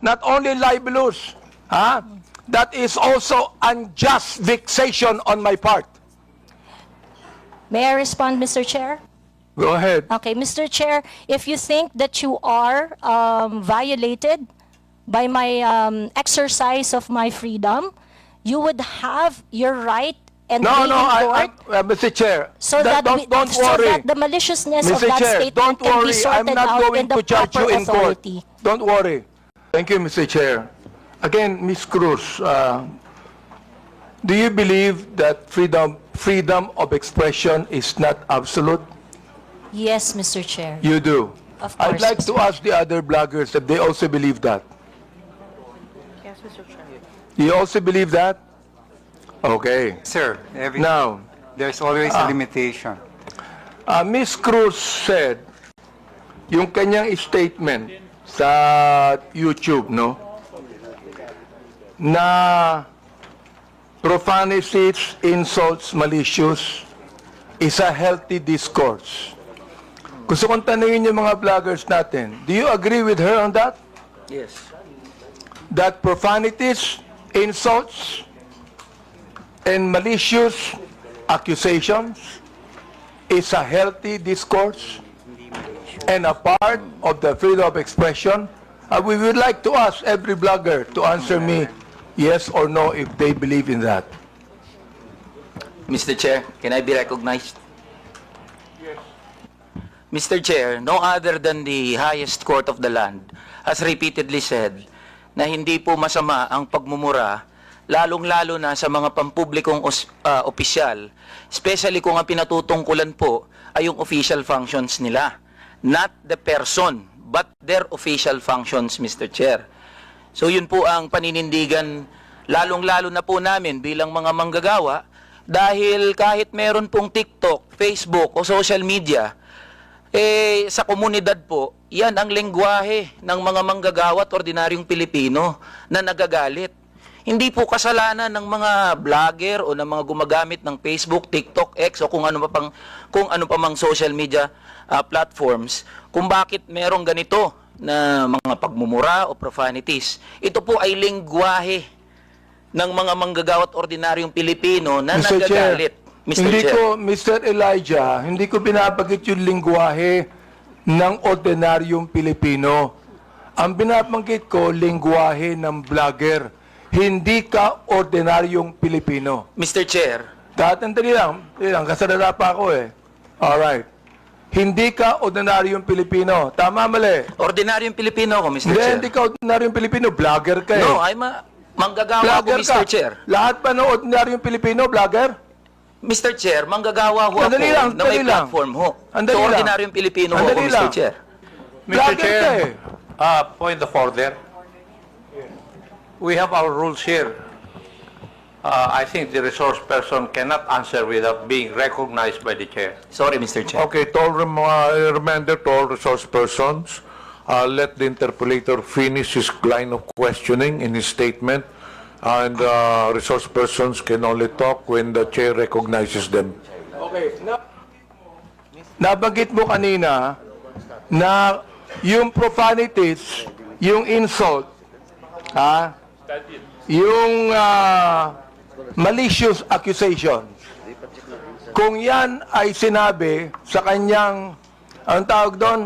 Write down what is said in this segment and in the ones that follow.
not only libelous, that is also unjust vexation on my part. May I respond, Mr. Chair? Go ahead. Okay, Mr. Chair, if you think that you are violated by my exercise of my freedom, you would have your right and No, be no, in court Mr. Chair, so that, don't so worry. that the maliciousness of Mr. that Chair, statement don't can be worry. I'm sorted not out going in the to charge you proper in court. authority. Don't worry. Thank you, Mr. Chair. Again, Ms. Cruz, do you believe that freedom of expression is not absolute? Yes, Mr. Chair. You do. Of I'd course, like Mr. to ask the other bloggers if they also believe that. Yes, Mr. Chair. You also believe that? Okay. Sir, Now, there's always a limitation. Ms. Cruz said, yung kanyang statement sa YouTube, no? Na profanities, insults, malicious is a healthy discourse. Gusto kong tanungin yung mga vloggers natin, do you agree with her on that? Yes. That profanities, insults, and malicious accusations is a healthy discourse and a part of the freedom of expression? We would like to ask every blogger to answer me yes or no if they believe in that. Mr. Chair, can I be recognized? Yes. Mr. Chair, no other than the highest court of the land has repeatedly said na hindi po masama ang pagmumura, lalong-lalo na sa mga pampublikong opisyal, especially kung ang pinatutungkulan po ay yung official functions nila. Not the person, but their official functions, Mr. Chair. So yun po ang paninindigan, lalong-lalo na po namin bilang mga manggagawa, dahil kahit meron pong TikTok, Facebook o social media, sa komunidad po, yan ang lengguwahe ng mga manggagawa at ordinaryong Pilipino na nagagalit. Hindi po kasalanan ng mga vlogger o ng mga gumagamit ng Facebook, TikTok, X o kung ano pa mang social media platforms kung bakit merong ganito na mga pagmumura o profanities. Ito po ay lengguwahe ng mga manggagawa at ordinaryong Pilipino na Mr. nagagalit. Chair, Mr. Elijah, hindi ko binabagit yung lingwahe ng ordinaryong Pilipino. Ang binabanggit ko, lingwahe ng vlogger. Hindi ka ordinaryong Pilipino. Mr. Chair. Tatandali lang, kasalala pa ako eh. Alright. Hindi ka ordinaryong Pilipino. Tama, mali? Ordinaryong Pilipino ako, Mr. Chair. Hindi ka ordinaryong Pilipino. Vlogger ka eh. No, I'm a manggagawa ako, Mr. Chair. Lahat pa ng ordinaryong Pilipino, vlogger? Mr. Chair, manggagawa ho ako na may platform ho. So, ordinaryong Pilipino ho ako, Mr. Chair. Mr. Chair, point of order. We have our rules here. I think the resource person cannot answer without being recognized by the chair. Sorry, Mr. Chair. Okay, to all reminder to all resource persons, let the interpolator finish his line of questioning in his statement, and resource persons can only talk when the chair recognizes them. Okay. Nabanggit mo kanina na yung profanities, yung insult, yung malicious accusations, kung yan ay sinabi sa kanyang, ang tawag doon,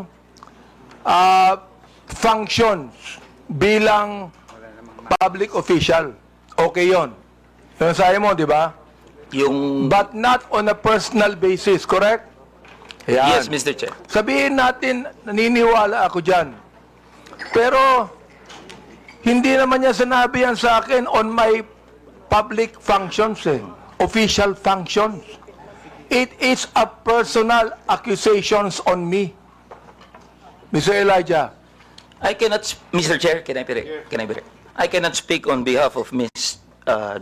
functions bilang public official, okay yun. Yung sabi mo, di ba? But not on a personal basis, correct? Yan. Yes, Mr. Chair. Sabihin natin, naniniwala ako dyan. Pero, hindi naman niya sinabi yan sa akin on my public functions, official functions. It is a personal accusations on me. Mr. Elijah. I cannot, Mr. Chair, can I be I cannot speak on behalf of Ms.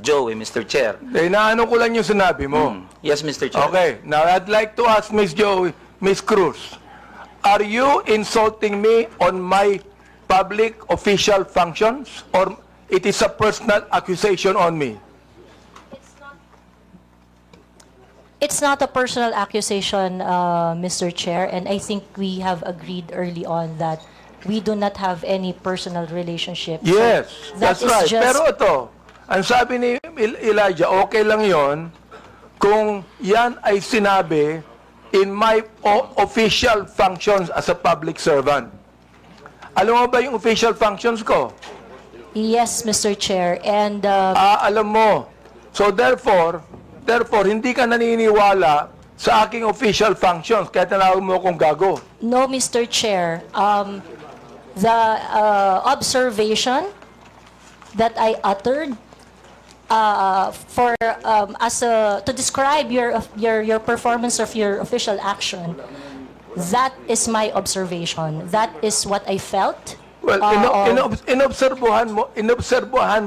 Joie, Mr. Chair. Naano ko lang yung sinabi mo. Yes, Mr. Chair. Okay, now I'd like to ask Ms. Joie, Ms. Cruz, are you insulting me on my public official functions, or it is a personal accusation on me? It's not a personal accusation, Mr. Chair, and I think we have agreed early on that we do not have any personal relationship. So Yes, that that's is right. just- Pero ito, ang sabi ni Elijah, okay lang yon kung yan ay sinabi in my official functions as a public servant. Alam mo ba yung official functions ko? Yes, Mr. Chair. And Alam mo. So therefore, hindi ka naniniwala sa aking official functions, kaya tinawag mo akong gago. no, Mr. Chair. The observation that I uttered to describe your performance of your official action, that is my observation. That is what I felt. Well, inobserbuhan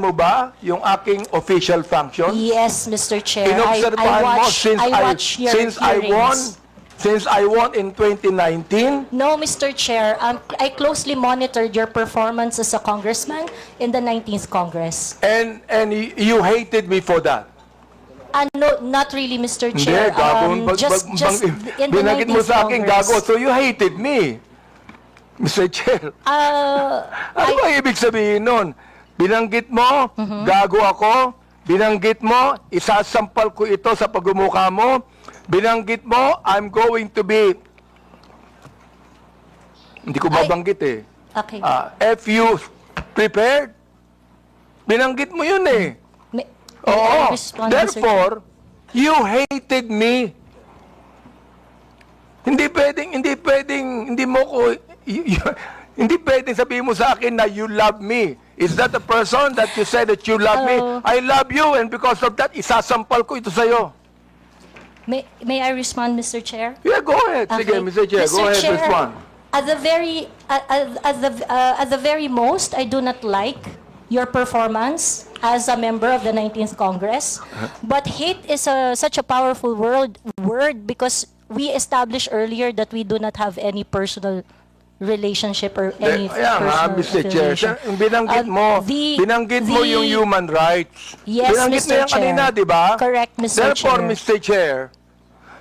mo ba yung aking official functions? Yes, Mr. Chair. Inobserbuhan mo I watch your hearings. Since I won in 2019? No, Mr. Chair. I closely monitored your performance as a congressman in the 19th Congress. And you hated me for that. No, not really, Mr. Hindi, Chair. gago. Just in the Binagit mo 19th sa akin, Congress. gago. So you hated me. Mr. Chair. Ano ba ibig sabihin nun? Binanggit mo, gago ako. Binanggit mo, isasampal ko ito sa pagmumukha mo. Binanggit mo, I'm going to be... Hindi ko mabanggit eh. Okay. If you prepared, binanggit mo yun eh. May Oo. I respond, Mr. Chair? Therefore, you hated me. Hindi pwedeng sabihin mo sa akin na you love me. Is that the person that you said that you love me? I love you, and because of that, isasampal ko ito sa'yo. May I respond, Mr. Chair? Yeah, go ahead. Sige, Mr. Chair, go ahead, respond. At the very most, I do not like your performance as a member of the 19th Congress. But hate is such a powerful word because we established earlier that we do not have any personal relationship or any Kaya nga, personal Mr. Chair, affiliation. binanggit mo yung human rights. Yes, Binanggit Mr. mo yan kanina, Chair. di ba? Correct, Mr. Therefore, Chair. Mr. Chair,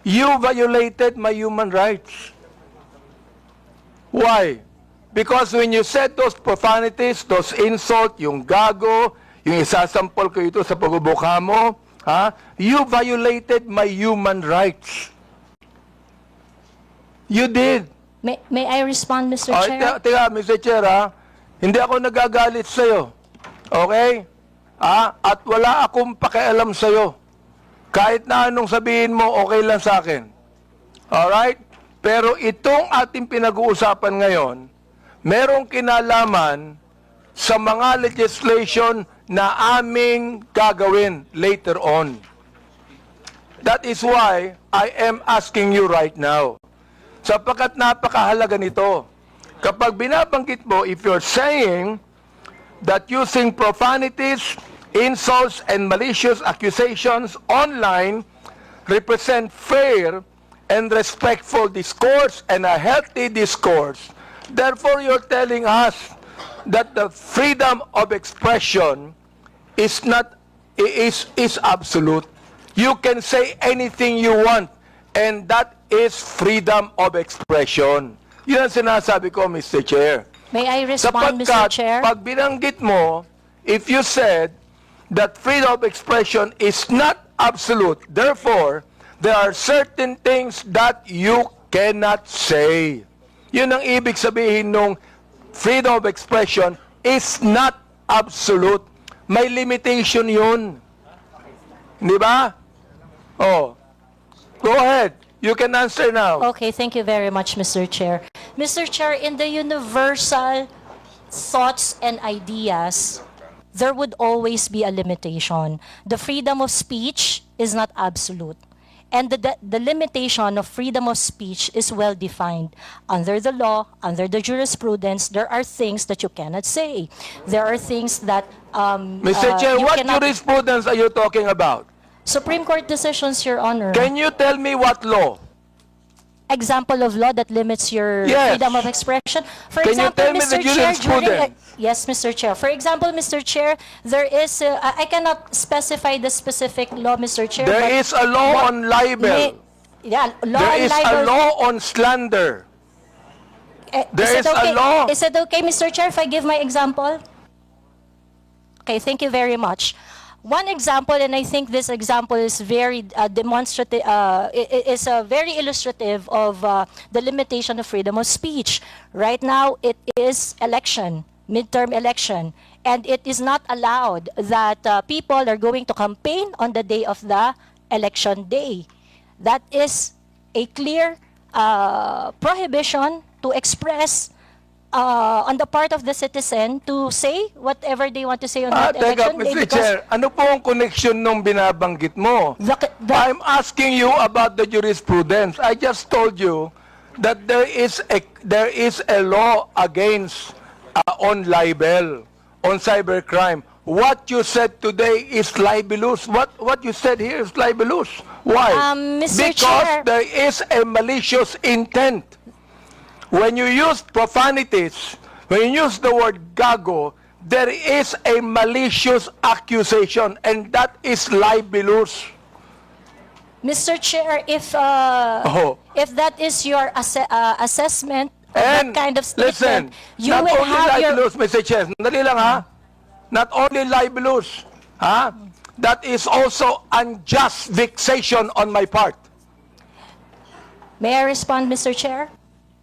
you violated my human rights. Why? Because when you said those profanities, those insults, yung gago, yung isasampol ko ito sa pagbubuka mo, you violated my human rights. You did. May I respond, Mr. Chair? Teka, Mr. Chair, hindi ako nagagalit sa'yo. Okay? At wala akong pakialam sa'yo. Kahit na anong sabihin mo, okay lang sa akin. Alright? Pero itong ating pinag-uusapan ngayon, merong kinalaman sa mga legislation na aming gagawin later on. That is why I am asking you right now. Sapagkat napakahalaga nito. Kapag binabanggit mo, if you're saying that using profanities, insults, and malicious accusations online represent fair and respectful discourse and a healthy discourse, therefore you're telling us that the freedom of expression is absolute. You can say anything you want, and that is freedom of expression. Yun ang sinasabi ko, Mr. Chair. May I respond, Mr. Chair? Pag binanggit mo, if you said that freedom of expression is not absolute, therefore, there are certain things that you cannot say. Yun ang ibig sabihin nung freedom of expression is not absolute. May limitation yun. Di ba? Oh. Go ahead. You can answer now. Okay, thank you very much, Mr. Chair. Mr. Chair, in the universal thoughts and ideas, there would always be a limitation. The freedom of speech is not absolute. And the limitation of freedom of speech is well defined. Under the law, under the jurisprudence, there are things that you cannot say. There are things that Mr. Chair, you what cannot... jurisprudence are you talking about? Supreme Court decisions, Your Honor. Can you tell me what law? Example of law that limits your Yes. freedom of expression. For Can you example, tell me Mr. the Chair, jurisprudence? yes, Mr. Chair. For example, Mr. Chair, there is I cannot specify the specific law, Mr. Chair. There but is a law on libel. law There on is libel. a law on slander. There is a law. Is it okay, Mr. Chair, if I give my example? Okay, thank you very much. One example, and I think this example is very demonstrative, is very illustrative of the limitation of freedom of speech. Right now, it is election, midterm election, and it is not allowed that people are going to campaign on the day of the election day. That is a clear prohibition to express on the part of the citizen to say whatever they want to say on that Teka, election day. Mr. Chair, ano po ang connection nung binabanggit mo? I'm asking you about the jurisprudence. I just told you that there is a law against on libel, on cybercrime. What you said today is libelous. What you said here is libelous. Why? Mr. Because Chair. there is a malicious intent. When you use profanities, when you use the word gago, there is a malicious accusation, and that is libelous. Mr. Chair, if that is your assessment of And that kind of listen, statement, you not will only have libelous, Mr. Chair, sandali lang ha, not only libelous, ha, that is also unjust vexation on my part. May I respond, Mr. Chair?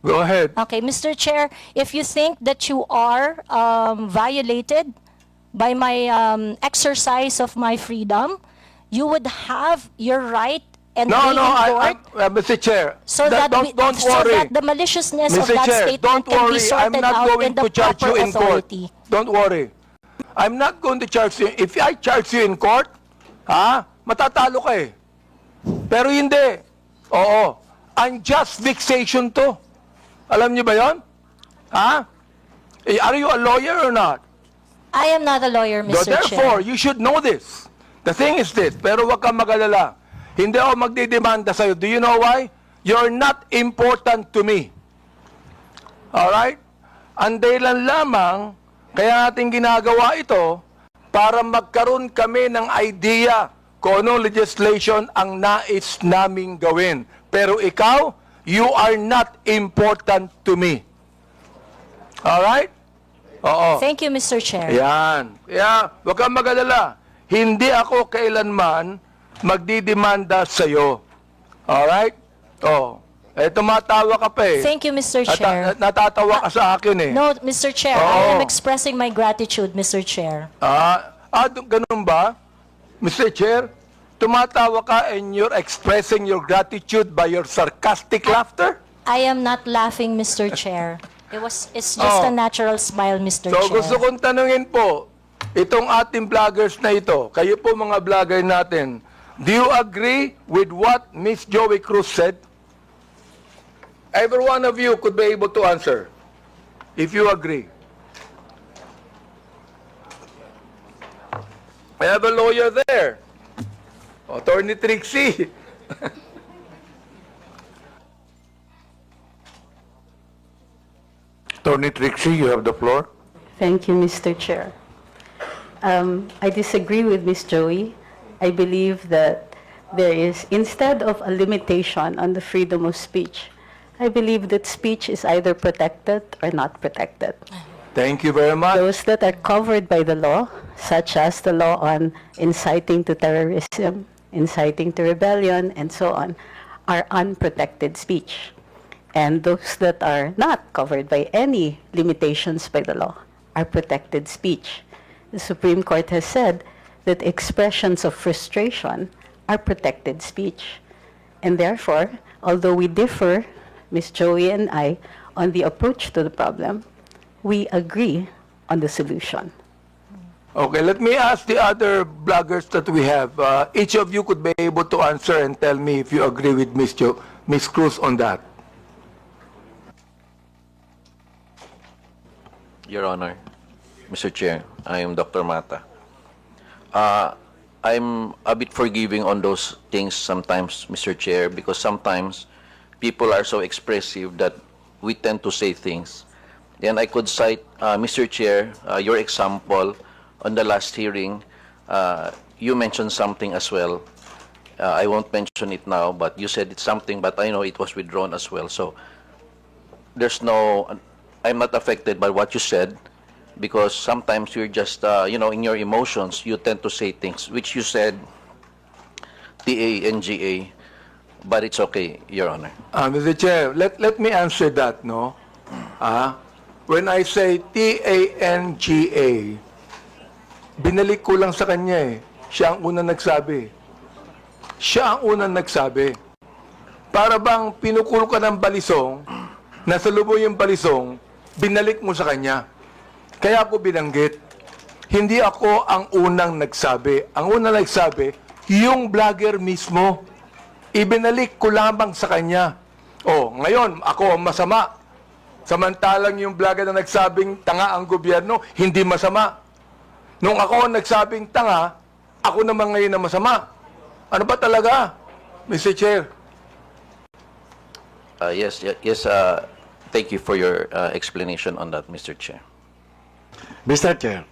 Go ahead. Okay, Mr. Chair, if you think that you are violated by my exercise of my freedom, you would have your right and No, day no, in court Mr. Chair, so that, don't so worry. that the maliciousness of Mr. that Chair, statement don't can be worry. I'm sorted not out going in the to charge you proper in court. authority. Don't worry. I'm not going to charge you. If I charge you in court, matatalo ka eh. Pero hindi. Oo. Unjust vexation to. Alam niyo ba yon? Are you a lawyer or not? I am not a lawyer, Mr. Therefore, Chair. you should know this. The thing is this, pero wag kang mag-alala. Hindi ako magdidemanda sa'yo. Do you know why? You're not important to me. Alright? Ang dahilan lamang, kaya natin ginagawa ito, para magkaroon kami ng idea kung anong legislation ang nais naming gawin. Pero ikaw, you are not important to me. Alright? Oo. Thank you, Mr. Chair. Yan. Kaya, huwag kang mag-alala. Hindi ako kailanman magdidemanda sa'yo. Alright? Oh. Tumatawa ka pa eh. Thank you, Mr. Chair. Natatawa ka sa akin eh. No, Mr. Chair, Oo. I am expressing my gratitude, Mr. Chair. Ganun ba? Mr. Chair, tumatawa ka and you're expressing your gratitude by your sarcastic laughter? I am not laughing, Mr. Chair. It's just a natural smile, Mr. So Chair. gusto kong tanungin po, itong ating vloggers na ito, kayo po mga vlogger natin, do you agree with what Miss Joie Cruz said? Every one of you could be able to answer, if you agree. I have a lawyer there, Attorney Trixie. Attorney Trixie, you have the floor. Thank you, Mr. Chair. I disagree with Ms. Joie. I believe that there is, instead of a limitation on the freedom of speech, I believe that speech is either protected or not protected. Thank you very much. Those that are covered by the law, such as the law on inciting to terrorism, inciting to rebellion, and so on, are unprotected speech. And those that are not covered by any limitations by the law are protected speech. The Supreme Court has said that expressions of frustration are protected speech. And therefore, although we differ, Ms. Joie and I, on the approach to the problem, we agree on the solution. Okay, let me ask the other bloggers that we have. Each of you could be able to answer and tell me if you agree with Ms. Cruz on that. Your Honor, Mr. Chair, I am Dr. Mata. I'm a bit forgiving on those things sometimes, Mr. Chair, because sometimes people are so expressive that we tend to say things. And I could cite, Mr. Chair, your example on the last hearing. You mentioned something as well. I won't mention it now, but you said it's something, but I know it was withdrawn as well. So there's no, I'm not affected by what you said because sometimes you're just, in your emotions, you tend to say things which you said, TANGA, but it's okay, Your Honor. Mr. Chair, let me answer that, no? When I say TANGA, binalik ko lang sa kanya eh. Siya ang unang nagsabi. Siya ang unang nagsabi. Para bang pinukulo ka ng balisong, nasa lubo yung balisong, binalik mo sa kanya. Kaya ako binanggit. Hindi ako ang unang nagsabi. Ang unang nagsabi, yung vlogger mismo. Ibinalik ko lamang sa kanya. Oh, ngayon, ako ang masama. Samantalang yung vlogger na nagsabing tanga ang gobyerno, hindi masama. Nung ako ang nagsabing tanga, ako naman ngayon na masama. Ano ba talaga, Mr. Chair? Yes, thank you for your explanation on that, Mr. Chair. Mr. Chair.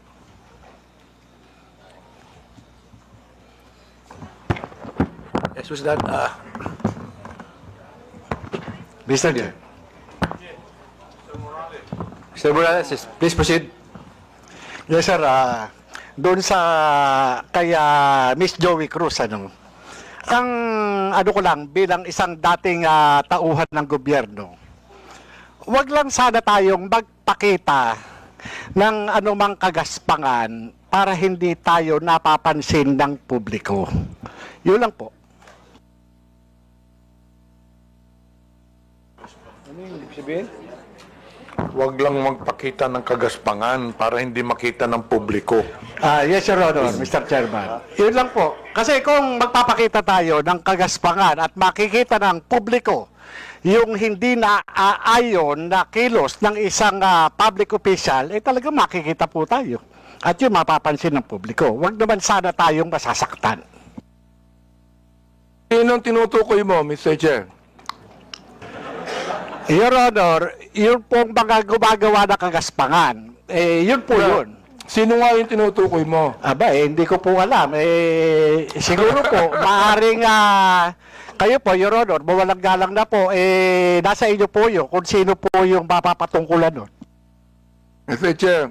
Yes, was that, Mr. Chair. Mr. Morales, yes, please proceed. Yes, sir. Doon sa kaya Miss Joie Cruz, ang ko lang, bilang isang dating tauhan ng gobyerno, wag lang sana tayong magpakita ng anumang kagaspangan para hindi tayo napapansin ng publiko. Yun lang po. Ano yung ibig sabihin? Huwag lang magpakita ng kagaspangan para hindi makita ng publiko. Yes, Your Honor, Mr. Chairman. Yun lang po. Kasi kung magpapakita tayo ng kagaspangan at makikita ng publiko yung hindi na ayon na kilos ng isang public official, talaga makikita po tayo. At yun mapapansin ng publiko. Huwag naman sana tayong masasaktan. Sinong tinutukoy mo, Mr. Chair? Your Honor, yun pong mga gumagawa ng kagaspangan. Yun po yun. Sino nga yung tinutukoy mo? Hindi ko po alam. Siguro po, maaaring kayo po, Your Honor, mawalang galang na po, nasa inyo po yun kung sino po yung mapapatungkulan nun. Mr. Chair,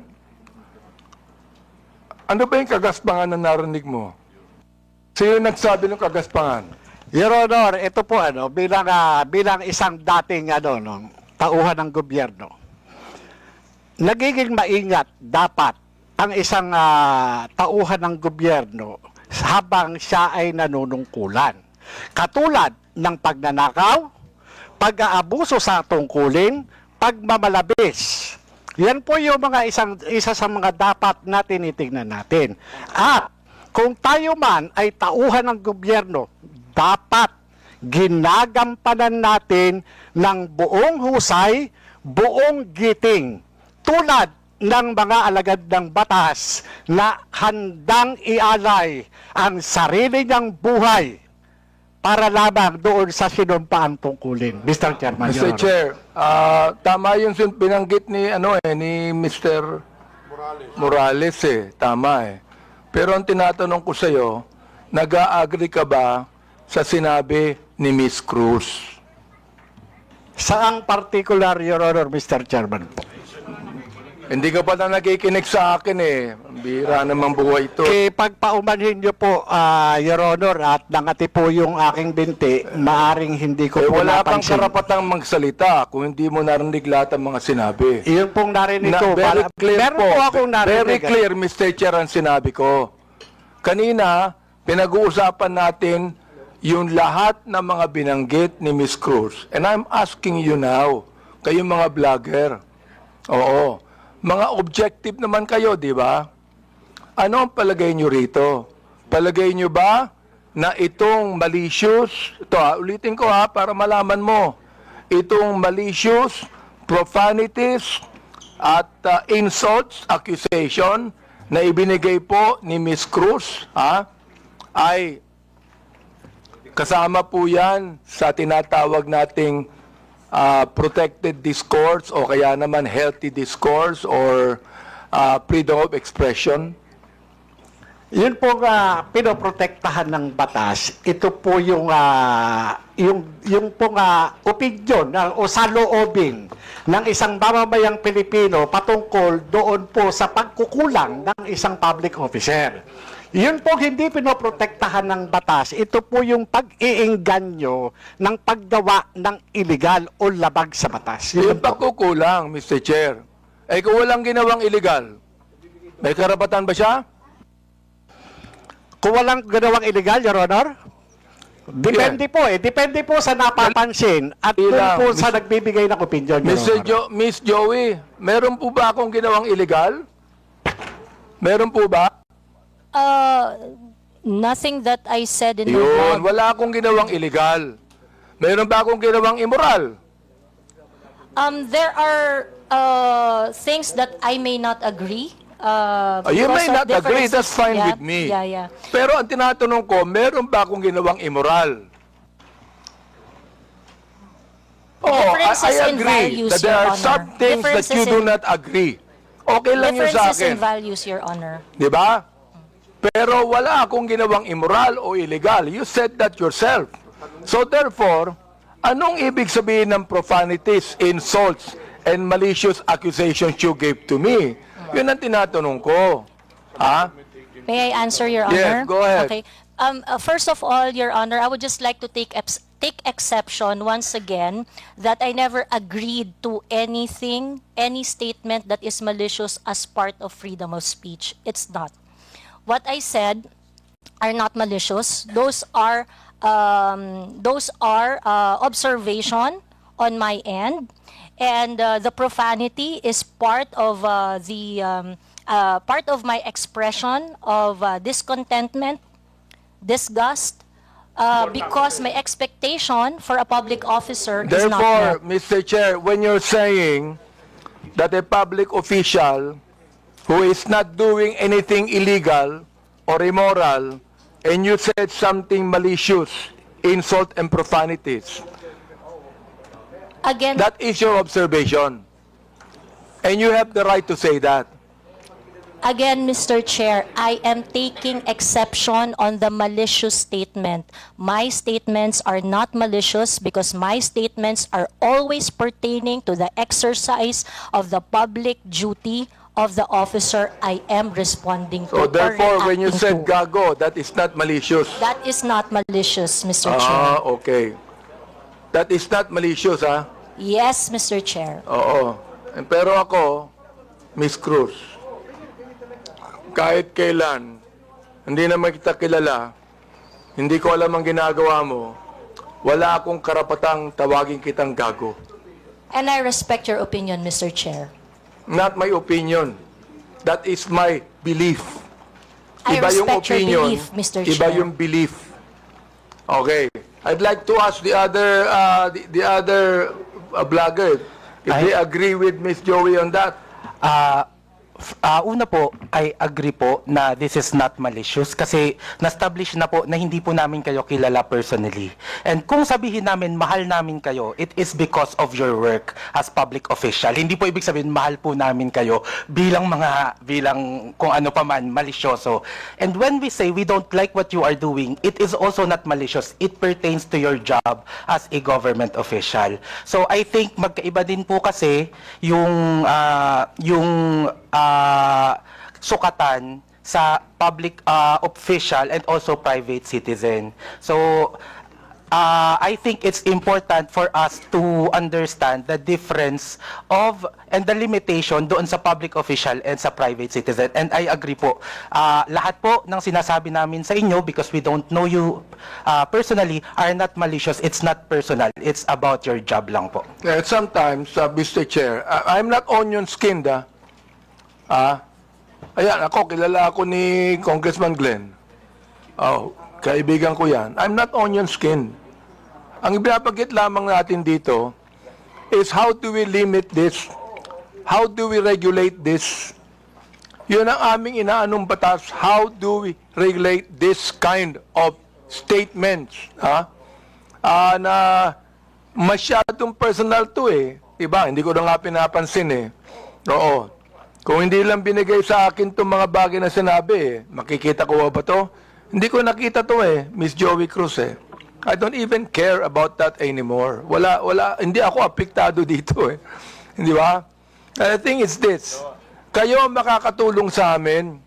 ano ba yung kagaspangan na narinig mo? Sino nagsabi ng kagaspangan? Your Honor, ito po bilang isang dating tauhan ng gobyerno. Nagiging maingat dapat ang isang tauhan ng gobyerno habang siya ay nanunungkulan. Katulad ng pagnanakaw, pag-aabuso sa tungkulin, pagmamalabis. Yan po yung isa sa mga dapat na tinitingnan natin. At kung tayo man ay tauhan ng gobyerno, dapat ginagampanan natin ng buong husay, buong giting, tulad ng mga alagad ng batas na handang ialay ang sarili niyang buhay para lamang doon sa sinumpaang tungkulin. Mr. Chairman, Mr. Chair, tama yung binanggit ni Mr. Morales tama Pero ang tinatanong ko sa iyo, nag-a-agree ka ba sa sinabi ni Miss Cruz? Saang particular, Your Honor, Mr. Chairman po? Hindi ka pa na nakikinig sa akin Ang bira naman buhay ito. Pagpaumanhin niyo po, Your Honor, at nangati po yung aking binti, maaring hindi ko po wala kang napansin. karapatang magsalita kung hindi mo narinig lahat ang mga sinabi. Iyon pong narinig ko. Very clear Meron po. po akong narinig. Very clear, Mr. Chair, ang sinabi ko. Kanina, pinag-uusapan natin yung lahat ng mga binanggit ni Miss Cruz. And I'm asking you now, kayong mga vlogger, oo, mga objective naman kayo, di ba? Ano ang palagay nyo rito? Palagay nyo ba na itong malicious, ulitin ko para malaman mo, itong malicious, profanities, at insults, accusation na ibinigay po ni Miss Cruz, ay kasama po yan sa tinatawag nating protected discourse o kaya naman healthy discourse or freedom of expression? Yun po pinoprotektahan ng batas. Ito po yung pong opinion o saloobin ng isang mamamayang Pilipino patungkol doon po sa pagkukulang ng isang public officer. Yun po hindi pinoprotektahan ng batas. Ito po yung pag-iingganyo ng paggawa ng illegal o labag sa batas. Yung pagkukulang, Mr. Chair. Eh kung walang ginawang illegal, may karapatan ba siya? Kung walang ginawang illegal, Your Honor? Depende po eh. Depende po sa napapansin at kung po sa nagbibigay ng opinion, Your Honor. Miss Joie, meron po ba akong ginawang illegal? Meron po ba? Nothing that I said in my Yun, mouth. wala akong ginawang illegal. Meron ba akong ginawang immoral? There are things that I may not agree. You because may of not agree, differences. that's fine Yeah, with me. Yeah. Pero ang tinatanong ko, meron ba akong ginawang immoral? Oh, Differences I in agree values, that there Your are Honor. some things that you do not agree. Okay lang yun sa Differences in akin. values, Your Honor. Di ba? Pero wala akong ginawang immoral o illegal. You said that yourself. So therefore, anong ibig sabihin ng profanities, insults, and malicious accusations you gave to me? Yun ang tinatanong ko. Ha? May I answer, Your Yes, Honor? go ahead. Okay. First of all, Your Honor, I would just like to take exception once again that I never agreed to anything, any statement that is malicious as part of freedom of speech. It's not. What I said are not malicious. Those are observation on my end, and the profanity is part of part of my expression of discontentment, disgust, because my expectation for a public officer is not Therefore, met. Mr. Chair, when you're saying that a public official who is not doing anything illegal or immoral, and you said something malicious, insult and profanities, Again, that is your observation. And you have the right to say that. Again, Mr. Chair, I am taking exception on the malicious statement. My statements are not malicious because my statements are always pertaining to the exercise of the public duty of the officer I am responding to. So or therefore, when you reacting said to. gago, that is not malicious. That is not malicious, Mr. Chair. Okay. That is not malicious, ha? Yes, Mr. Chair. Oo. Pero ako, Miss Cruz, kahit kailan, hindi naman kita kilala, hindi ko alam ang ginagawa mo, wala akong karapatang tawagin kitang gago. And I respect your opinion, Mr. Chair. Not my opinion. That is my belief. I Iba yung respect your opinion, belief, Mr. iba Chair. yung belief. Okay. I'd like to ask the other vlogger if they agree with Miss Joey on that. Una po, I agree po na this is not malicious kasi na-establish na po na hindi po namin kayo kilala personally. And kung sabihin namin mahal namin kayo, it is because of your work as public official. Hindi po ibig sabihin mahal po namin kayo bilang kung ano pa man, malisyoso. And when we say we don't like what you are doing, it is also not malicious. It pertains to your job as a government official. So I think magkaiba din po kasi yung sukatan sa public official and also private citizen. So, I think it's important for us to understand the difference of and the limitation doon sa public official and sa private citizen. And I agree po. Lahat po ng sinasabi namin sa inyo, because we don't know you personally, are not malicious. It's not personal. It's about your job lang po. Sometimes, Mr. Chair, I'm not onion-skinned, ayan, ako, kilala ako ni Congressman Glenn. Oh, kaibigan ko yan. I'm not onion-skinned. Ang ibinabagit lamang natin dito is how do we limit this? How do we regulate this? Yun ang aming inaanong batas. How do we regulate this kind of statements? Na masyadong personal to eh. Diba? Hindi ko na nga pinapansin eh. Oo. Kung hindi lang binigay sa akin itong mga bagay na sinabi, makikita ko ba to? Hindi ko nakita to Miss Joie Cruz I don't even care about that anymore. Hindi ako apektado dito Hindi ba? And the thing is this, kayo makakatulong sa amin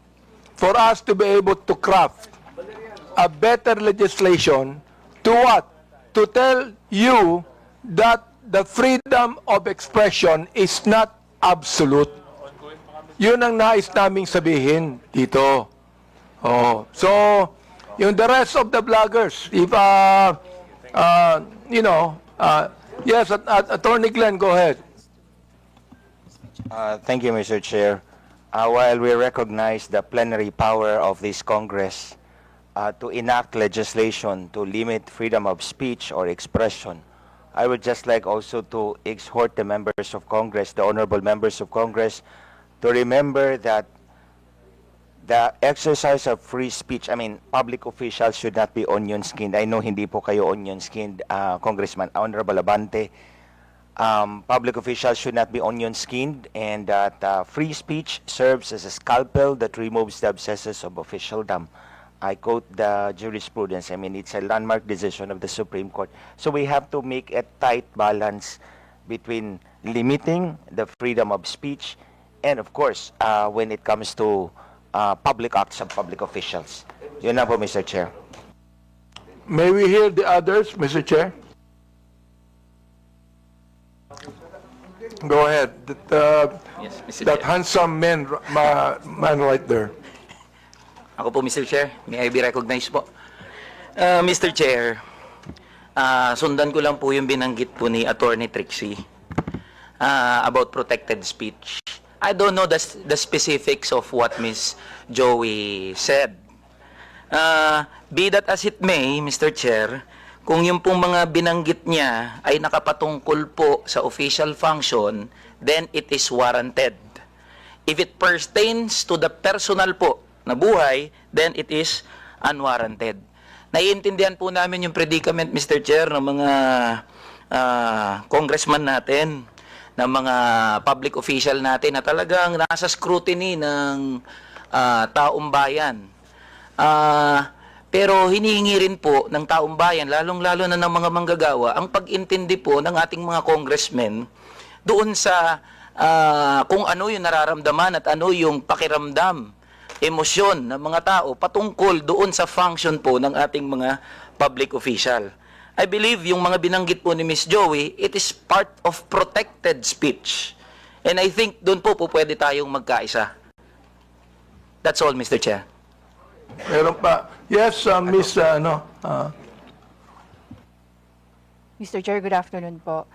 for us to be able to craft a better legislation to what? To tell you that the freedom of expression is not absolute. Yun ang nais naming sabihin dito. So, yung the rest of the vloggers, if, yes, Attorney Glenn, go ahead. Thank you, Mr. Chair. While we recognize the plenary power of this Congress to enact legislation to limit freedom of speech or expression, I would just like also to exhort the members of Congress, the honorable members of Congress, to remember that the exercise of free speech, public officials should not be onion-skinned. I know hindi po kayo onion-skinned, Congressman, Honorable Abante. Public officials should not be onion-skinned, and that free speech serves as a scalpel that removes the abscesses of officialdom. I quote the jurisprudence. It's a landmark decision of the Supreme Court. So we have to make a tight balance between limiting the freedom of speech and, of course, when it comes to public acts of public officials. Yun na po, Mr. Chair. May we hear the others, Mr. Chair? Go ahead. Yes, Mr. That Chair. handsome man right there. Ako po, Mr. Chair. May I be recognized po? Mr. Chair, sundan ko lang po yung binanggit po ni Attorney Trixie about protected speech. I don't know the specifics of what Ms. Joie said. Be that as it may, Mr. Chair, kung yung pong mga binanggit niya ay nakapatungkol po sa official function, then it is warranted. If it pertains to the personal po na buhay, then it is unwarranted. Naiintindihan po namin yung predicament, Mr. Chair, ng mga congressman natin, ng mga public official natin na talagang nasa scrutiny ng taong bayan. Pero hinihingi rin po ng taong bayan, lalong-lalo na ng mga manggagawa, ang pag-intindi po ng ating mga congressmen doon sa kung ano yung nararamdaman at ano yung pakiramdam, emosyon ng mga tao patungkol doon sa function po ng ating mga public official. I believe yung mga binanggit po ni Ms. Joie, it is part of protected speech. And I think doon po pwede tayong magkaisa. That's all, Mr. Chair. Meron pa. Yes, Miss, Mr. Chair, good afternoon po.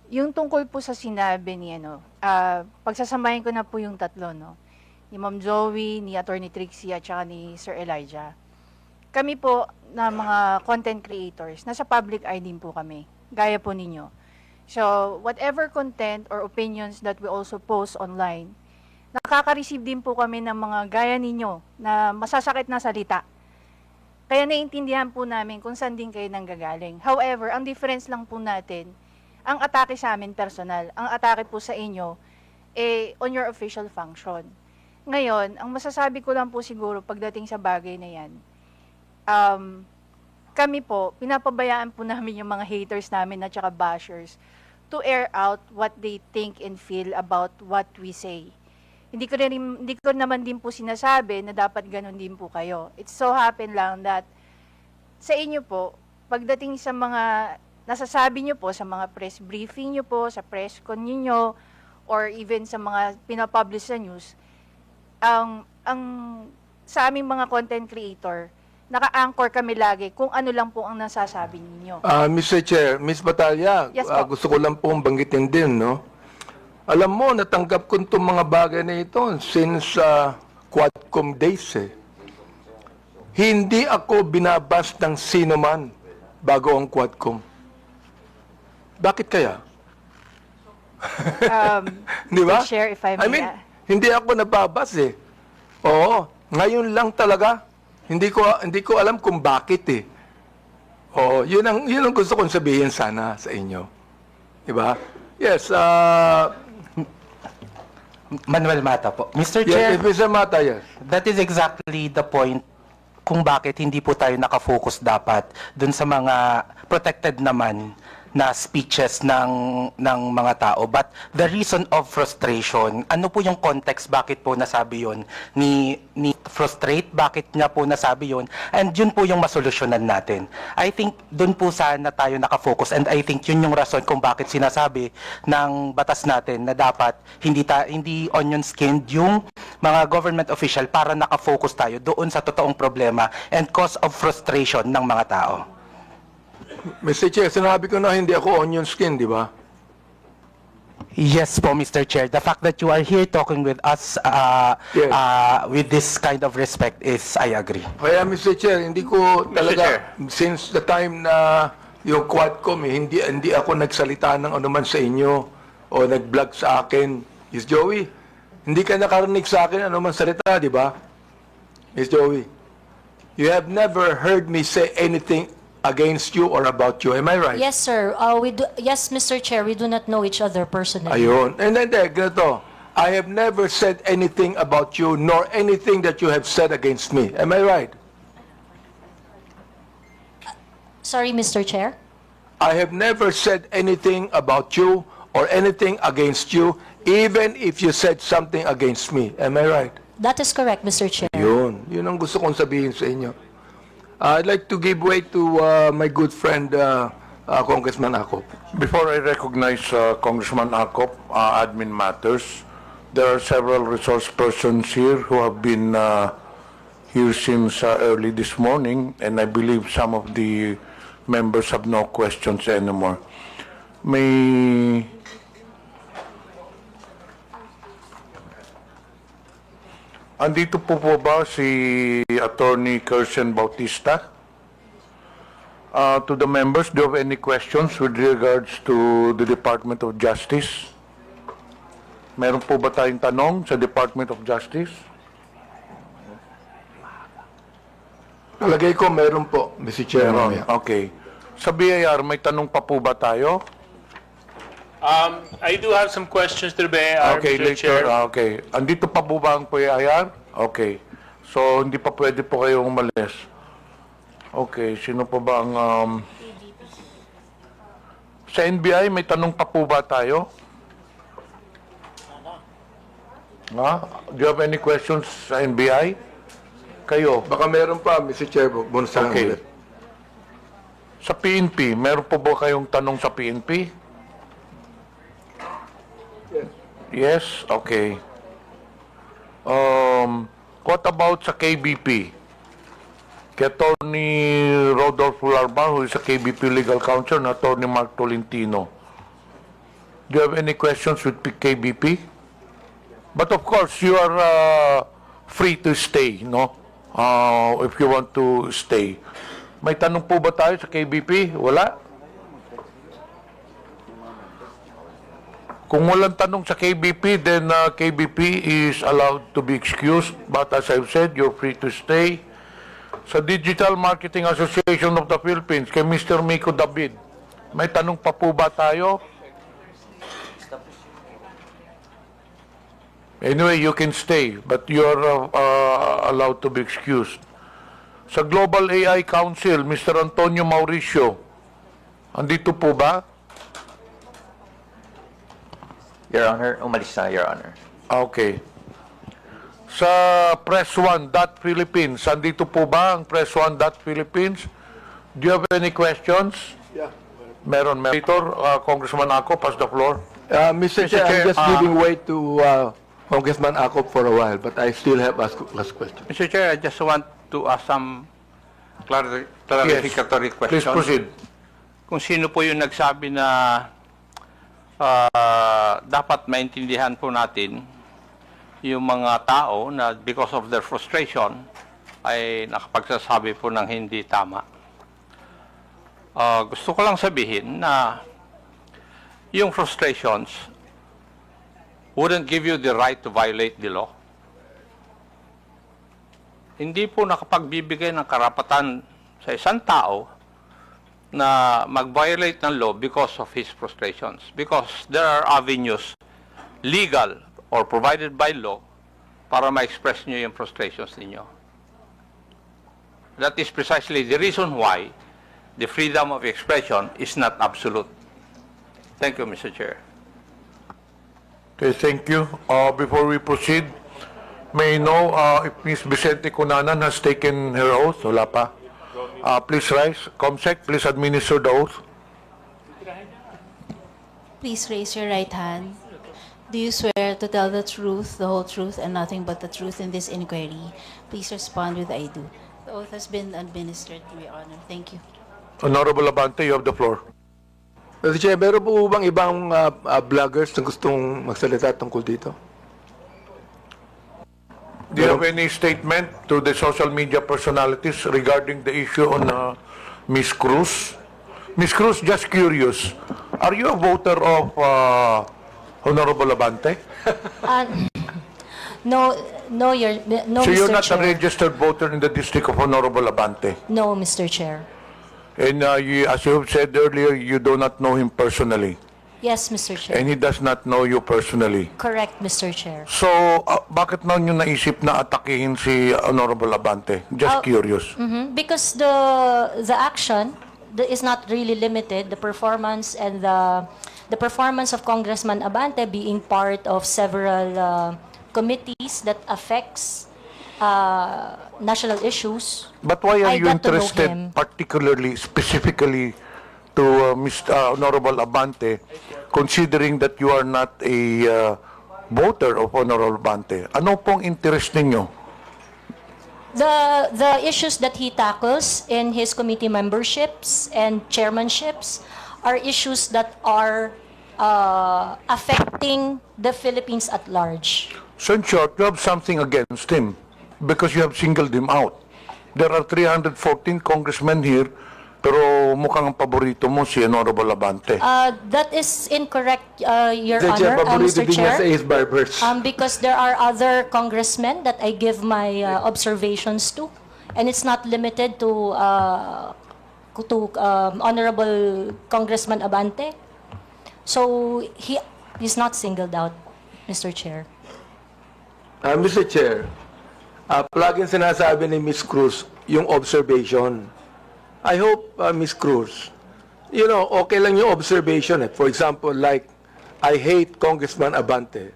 Yung tungkol po sa sinabi ni, pagsasamahin ko na po yung tatlo, ni Ma'am Joie, ni Attorney Trixie, at saka ni Sir Elijah. Kami po na mga content creators, nasa public eye din po kami, gaya po ninyo. So, whatever content or opinions that we also post online, nakaka-receive din po kami ng mga gaya ninyo na masasakit na salita. Kaya naiintindihan po namin kung saan din kayo nanggagaling. However, ang difference lang po natin, ang atake sa amin personal, ang atake po sa inyo, on your official function. Ngayon, ang masasabi ko lang po siguro pagdating sa bagay na yan, kami po, pinapabayaan po namin yung mga haters namin at saka bashers to air out what they think and feel about what we say. Hindi ko naman din po sinasabi na dapat ganun din po kayo. It so happen lang that sa inyo po, pagdating sa mga nasasabi nyo po, sa mga press briefing nyo po, sa press con nyo, or even sa mga pinapublish sa news, ang sa aming mga content creator, naka-anchor kami lagi kung ano lang po ang nasasabi ninyo. Mr. Chair, Ms. Batalya, Yes, po. gusto ko lang pong banggitin din, Alam mo, natanggap ko itong mga bagay na ito since Quadcom days, Hindi ako binabas ng sino man bago ang Quadcom. Bakit kaya? Di ba? Share if I may. Hindi ako nababas Oo, ngayon lang talaga. Hindi ko alam kung bakit Oo, yun ang gusto kong sabihin sana sa inyo. Di ba? Yes, Manuel Mata po. Mr. Yes, Chair, if Mr. Mata, yes. that is exactly the point kung bakit hindi po tayo nakafocus dapat dun sa mga protected naman na speeches ng mga tao. But the reason of frustration, ano po yung context, bakit po nasabi yun? Ni frustrate, bakit niya po nasabi yun? And yun po yung masolusyonan natin. I think dun po sana tayo nakafocus, and I think yun yung rason kung bakit sinasabi ng batas natin na dapat hindi onion skinned yung mga government official para nakafocus tayo doon sa totoong problema and cause of frustration ng mga tao. Mr. Chair, sinabi ko na hindi ako onion skin, di ba? Yes po, Mr. Chair. The fact that you are here talking with us Yes. with this kind of respect is, I agree. Kaya, Mr. Chair, hindi ko talaga, since the time na yung Quadcom, hindi ako nagsalita ng anuman sa inyo o nag-vlog sa akin. Miss Joey, hindi ka nakarinig sa akin anuman salita, di ba? Miss Joey, you have never heard me say anything against you or about you. Am I right? Yes, sir. Yes, Mr. Chair, we do not know each other personally. Ayun. And then, ganito. I have never said anything about you, nor anything that you have said against me. Am I right? Sorry, Mr. Chair? I have never said anything about you or anything against you, even if you said something against me. Am I right? That is correct, Mr. Chair. Yun. Yun ang gusto kong sabihin sa inyo. I'd like to give way to my good friend, Congressman Akop. Before I recognize Congressman Akop, admin matters, there are several resource persons here who have been here since early this morning, and I believe some of the members have no questions anymore. May andito po ba si Attorney Kirsten Bautista? To the members, do you have any questions with regards to the Department of Justice? Meron po ba tayong tanong sa Department of Justice? Palagay ko meron po, Mr. Chair. Meron. Okay. Sa BIR, may tanong pa po ba tayo? I do have some questions to the BIR, Okay, Mr. later. Chair. Okay. Andito pa po ba ang PIR? Okay. So, hindi pa pwede po kayong umalis. Okay. Sino pa ba ang... Sa NBI, may tanong pa po ba tayo? Ha? Do you have any questions sa NBI? Kayo? Baka meron pa, Mr. Chair. Bonus lang Okay. ulit. Sa PNP, meron po ba kayong tanong sa PNP? Yes? Okay. What about sa KBP? Kay Attorney Rodolfo Larbar, who is a KBP legal counsel, and Attorney Mark Tolentino. Do you have any questions with KBP? But of course, you are free to stay, no? If you want to stay. May tanong po ba tayo sa KBP? Wala? Kung walang tanong sa KBP, then KBP is allowed to be excused. But as I've said, you're free to stay. Sa Digital Marketing Association of the Philippines, kay Mr. Miko David, may tanong pa po ba tayo? Anyway, you can stay, but you're allowed to be excused. Sa Global AI Council, Mr. Antonio Mauricio, andito po ba? Your Honor, umalis na, Your Honor. Okay. Sa Press 1 Philippines, andito po ba ang Press 1 Philippines? Do you have any questions? Yeah. Meron. Meritor, Congressman Ako, pass the floor. Mr. Chair, I'm just giving way to Congressman Akop for a while, but I still have last question. Mr. Chair, I just want to ask some clarificatory questions. Please proceed. Kung sino po yung nagsabi na dapat maintindihan po natin yung mga tao na because of their frustration ay nakapagsasabi po ng hindi tama. Gusto ko lang sabihin na yung frustrations wouldn't give you the right to violate the law. Hindi po nakapagbibigay ng karapatan sa isang tao na mag-violate ng law because of his frustrations. Because there are avenues, legal or provided by law para ma-express nyo yung frustrations ninyo. That is precisely the reason why the freedom of expression is not absolute. Thank you, Mr. Chair. Okay, thank you. Before we proceed, may I know if Ms. Vicente Cunanan has taken her oath? Wala pa. Please rise. Comsec, please administer the oath. Please raise your right hand. Do you swear to tell the truth, the whole truth, and nothing but the truth in this inquiry? Please respond with I do. The oath has been administered, Your Honor. Thank you. Honorable Abante, you have the floor. Mr. Chair, meron po bang ibang vloggers na gustong magsalita tungkol dito? Do you have any statement to the social media personalities regarding the issue on Ms. Cruz? Ms. Cruz, just curious, are you a voter of Honorable Abante? No, no, So you're Mr. not a Chair. registered voter in the district of Honorable Abante? No, Mr. Chair. And as you have said earlier, you do not know him personally. Yes, Mr. Chair. And he does not know you personally. Correct, Mr. Chair. So, bakit na nyo naisip na atakihin si Honorable Abante? Just curious. Because the action is not really limited. The performance and the performance of Congressman Abante being part of several committees that affects national issues. But why are I you got to know interested him. particularly, specifically to Mr. Honorable Abante, considering that you are not a voter of Honorable Abante? Ano pong interest ninyo? The issues that he tackles in his committee memberships and chairmanships are issues that are affecting the Philippines at large. So in short, you have something against him because you have singled him out. There are 314 congressmen here, pero mukhang ang paborito mo si Honorable Abante. That is incorrect, Your Mr. Chair, Honor, paborito Mr. din niya sa Chair. Ace Barbers. Because there are other congressmen that I give my observations to, and it's not limited to Honorable Congressman Abante. So he's not singled out, Mr. Chair. Mr. Chair, palaging sinasabi ni Ms. Cruz yung observation. I hope, Ms. Cruz, you know, okay lang yung observation. For example, like, I hate Congressman Abante.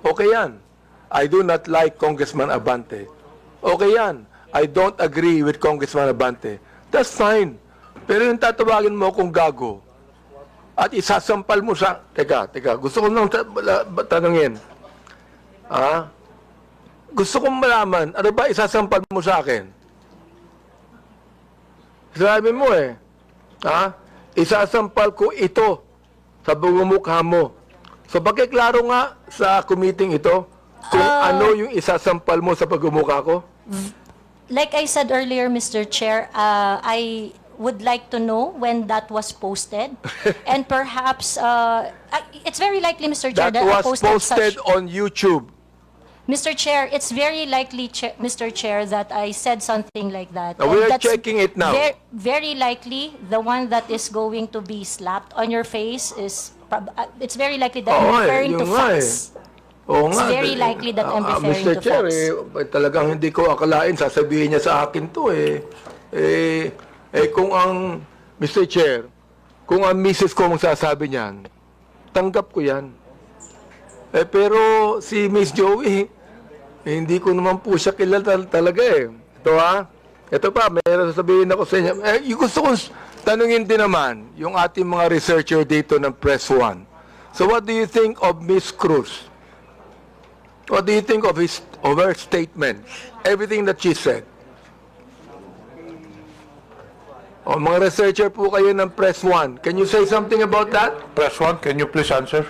Okay yan. I do not like Congressman Abante. Okay yan. I don't agree with Congressman Abante. That's fine. Pero yung tatawagin mo kung gago at isasampal mo sa... Teka, gusto ko nang tanungin. Gusto kong malaman, ano ba isasampal mo sa akin? Sabi mo isasampal ko ito sa bugumukha mo. So pakiklaro nga sa committee ito kung ano yung isasampal mo sa pagmumukha ko. Like I said earlier, Mr. Chair, I would like to know when that was posted. And perhaps, it's very likely, Mr. Chair, That I was posted posted such... on YouTube. Mr. Chair, it's very likely, Mr. Chair, that I said something like that. We And are that's checking it now. Very likely, the one that is going to be slapped on your face is... it's very likely that I'm referring to facts. Oo It's nga. very likely that I'm referring Mr. to Chair, facts. talagang hindi ko akalain, sasabihin niya sa akin to kung ang, Mr. Chair, kung ang misis ko magsasabi niyan, tanggap ko yan. Pero si Miss Joie, hindi ko naman po siya kilala talaga Ito ito pa, mayroon sasabihin ako sa inyo. Gusto kong tanungin din naman yung ating mga researcher dito ng Press One. So what do you think of Miss Cruz? What do you think of her statements? Everything that she said? Mga researcher po kayo ng Press One. Can you say something about that? Press One, can you please answer?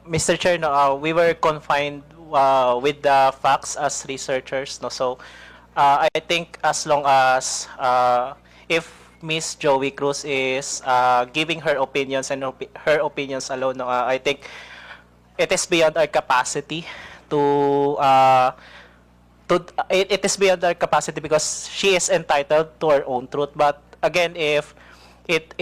Mr. Chair, we were confined with the facts as researchers. So I think as long as if Miss Joie Cruz is giving her opinions and her opinions alone, I think it is beyond our capacity it is beyond our capacity because she is entitled to her own truth. But again, if it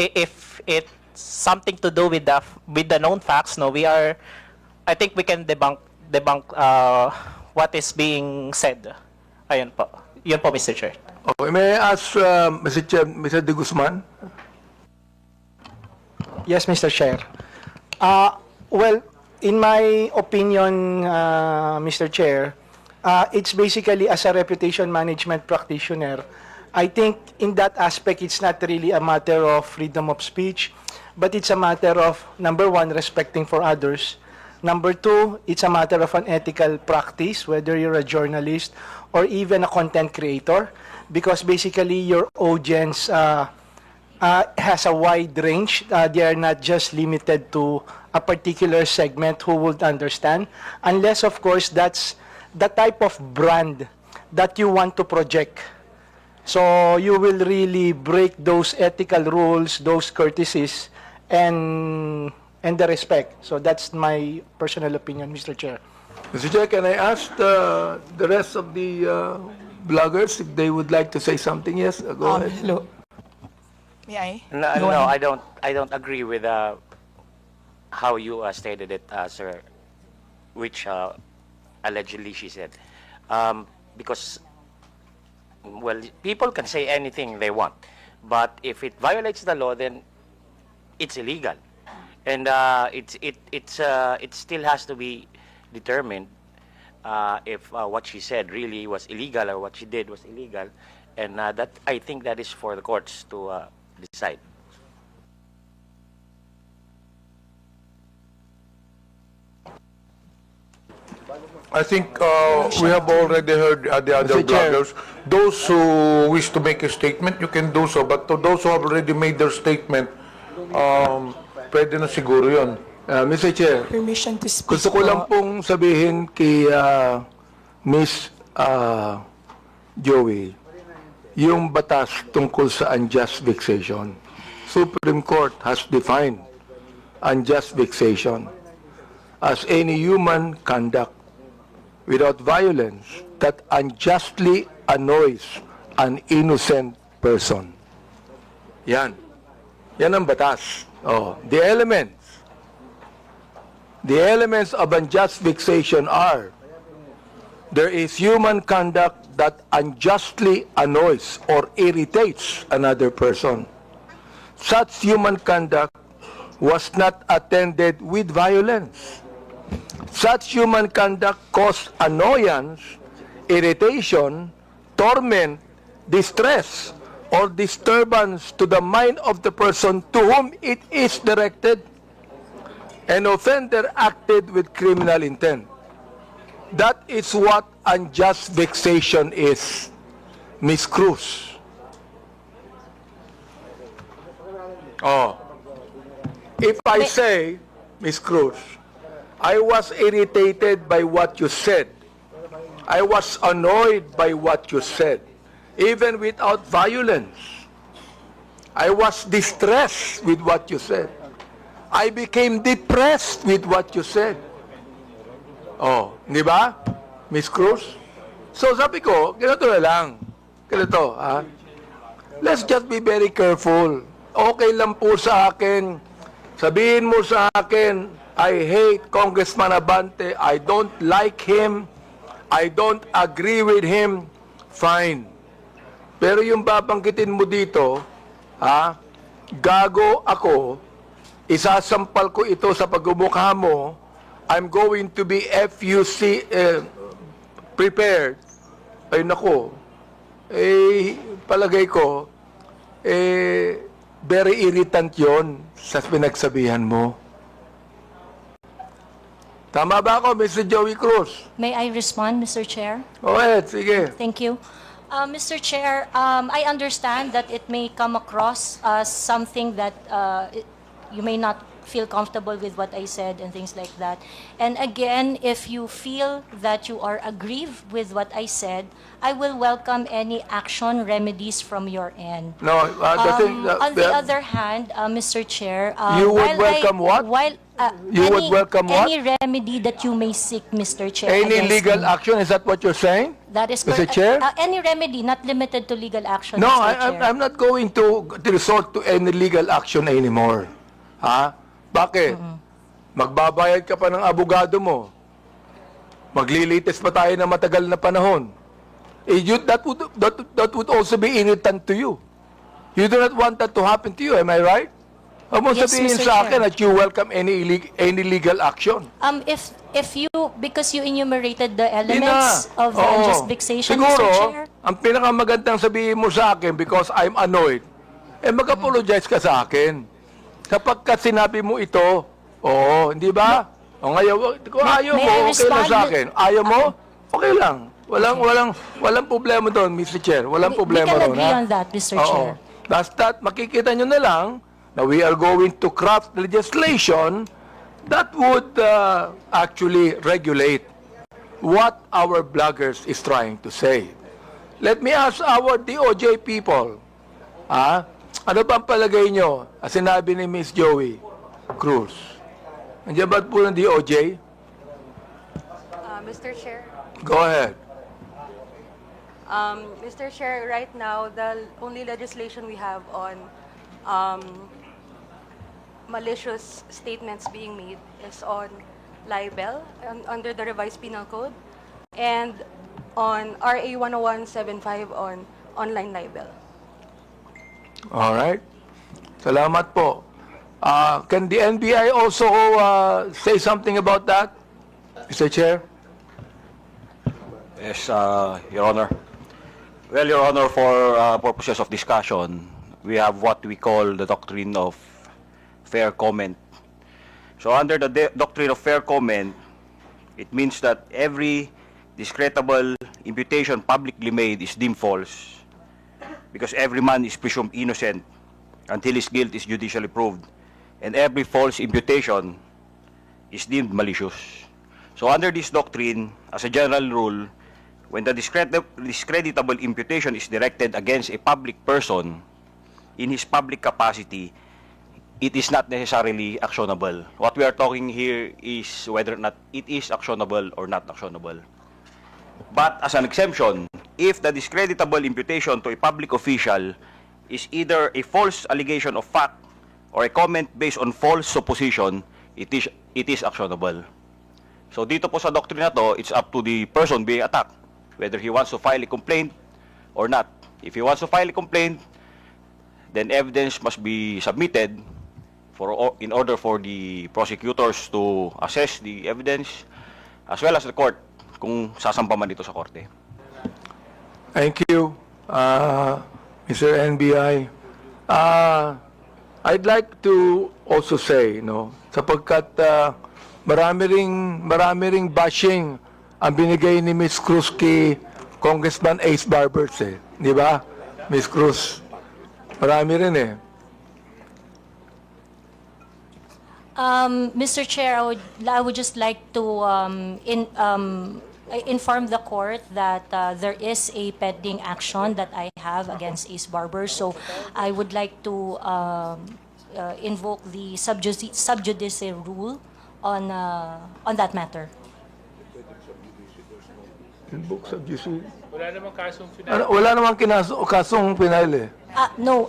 something to do with the known facts, no, I think we can debunk what is being said. Ayun po. Yun po, Mr. Chair. Okay, may I ask Mr. Chair, Mr. De Guzman? Yes, Mr. Chair. Well, in my opinion, Mr. Chair, it's basically as a reputation management practitioner, I think in that aspect, it's not really a matter of freedom of speech, but it's a matter of, number one, respecting for others. Number two, it's a matter of an ethical practice, whether you're a journalist or even a content creator, because basically your audience has a wide range. They are not just limited to a particular segment who would understand, unless, of course, that's the type of brand that you want to project. So you will really break those ethical rules, those courtesies, and the respect. So that's my personal opinion, Mr. Chair. Mr. Chair, can I ask the rest of the bloggers if they would like to say something? Yes, go ahead. Hello. May I? No, I don't agree with how you stated it, sir, which allegedly she said. Because, well, people can say anything they want, but if it violates the law, then it's illegal, and it still has to be determined if what she said really was illegal or what she did was illegal, and that I think that is for the courts to decide. I think we have already heard the other Mr. Chair. bloggers. Those who wish to make a statement, you can do so. But to those who have already made their statement, pwede na siguro yun. Mr. Chair, Permission to speak. gusto ko lang pong sabihin kay Miss Joie, yung batas tungkol sa unjust vexation. Supreme Court has defined unjust vexation as any human conduct without violence that unjustly annoys an innocent person. Yan. Yan ang batas. Oh, the elements of unjust vexation are: there is human conduct that unjustly annoys or irritates another person. Such human conduct was not attended with violence. Such human conduct caused annoyance, irritation, torment, distress, or disturbance to the mind of the person to whom it is directed. An offender acted with criminal intent. That is what unjust vexation is, Miss Cruz. Oh. If I say, Miss Cruz, I was irritated by what you said. I was annoyed by what you said, even without violence. I was distressed with what you said. I became depressed with what you said. Oh, di ba, Miss Cruz? So sabi ko, ganito na lang. Ganito, ha? Let's just be very careful. Okay lang po sa akin. Sabihin mo sa akin, I hate Congressman Abante. I don't like him. I don't agree with him. Fine. Pero yung babanggitin mo dito, ha? Gago ako. Isasampal ko ito sa pagmumukha mo. I'm going to be FUC prepared. Ay nako. Palagay ko, very irritant yon sa pinagsabihan mo. Tama ba ako, Mr. Joey Cruz? May I respond, Mr. Chair? Go ahead, sige. Thank you. Mr. Chair, I understand that it may come across as something that you may not feel comfortable with what I said and things like that. And again, if you feel that you are aggrieved with what I said, I will welcome any action remedies from your end. No, on the other hand, Mr. Chair, you would welcome what? You would welcome what? Any remedy that you may seek, Mr. Chair. Any against legal me. action? Is that what you're saying? That is Mr. correct. Chair? Any remedy, not limited to legal action, No, Mr. Chair. I'm not going to resort to any legal action anymore. Ha? Bakit? Magbabayad ka pa ng abogado mo. Maglilitis pa tayo ng matagal na panahon. That would also be irritant to you. You do not want that to happen to you, am I right? Huwag mo Yes, sabihin Mr. sa akin Chair. that you welcome any legal action. If you, because you enumerated the Hindi elements na. of Oo. unjust vexation, Siguro, Mr. Chair. ang pinakamagandang sabihin mo sa akin because I'm annoyed, mag-apologize ka sa akin. Kapag ka sinabi mo ito, hindi ba? O ngayon, kung ayaw may mo, I okay lang respond? sa akin. Ayaw mo, okay lang. Walang problema doon, Mr. Chair. Walang problema We can doon. agree ha? on that, Mr. Oo. Chair. Basta makikita nyo na lang na we are going to craft legislation that would actually regulate what our bloggers is trying to say. Let me ask our DOJ people. Ano ba ang palagay nyo? Sinabi ni Miss Joie Cruz. Nandiyan ba po ng DOJ? Mr. Chair. Go ahead. Mr. Chair, right now, the only legislation we have on malicious statements being made is on libel under the revised penal code and on RA 10175 on online libel. All right. Salamat po. Can the NBI also say something about that, Mr. Chair? Yes, Your Honor. Well, Your Honor, for purposes of discussion, we have what we call the doctrine of fair comment. So under the doctrine of fair comment, it means that every discreditable imputation publicly made is deemed false because every man is presumed innocent until his guilt is judicially proved, and every false imputation is deemed malicious. So under this doctrine, as a general rule, when the discreditable imputation is directed against a public person in his public capacity, it is not necessarily actionable. What we are talking here is whether or not it is actionable or not actionable. But as an exemption, if the discreditable imputation to a public official is either a false allegation of fact or a comment based on false supposition, it is actionable. So dito po sa doctrine na to, it's up to the person being attacked whether he wants to file a complaint or not. If he wants to file a complaint, then evidence must be submitted in order for the prosecutors to assess the evidence as well as the court kung sasampa man dito sa korte. Thank you, Mr. NBI. I'd like to also say, sapagkat marami ring bashing ang binigay ni Miss Cruz kay Congressman Ace Barbers, di ba? Miss Cruz, marami rin Mr. Chair, I would just like to inform the court that there is a pending action that I have against Ace Barber. So I would like to invoke the sub judice rule on that matter. Invoke sub judice? Wala namang kasong final. Wala namang kasong final No,